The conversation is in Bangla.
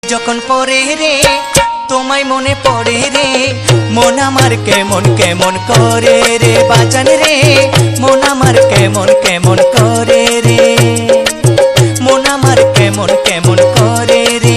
যখন পড়ে রে তোমায় মনে পড়ে রে মন আমার কেমন কেমন করে রে বাজান রে মন আমার কেমন কেমন করে রে মন আমার কেমন কেমন করে রে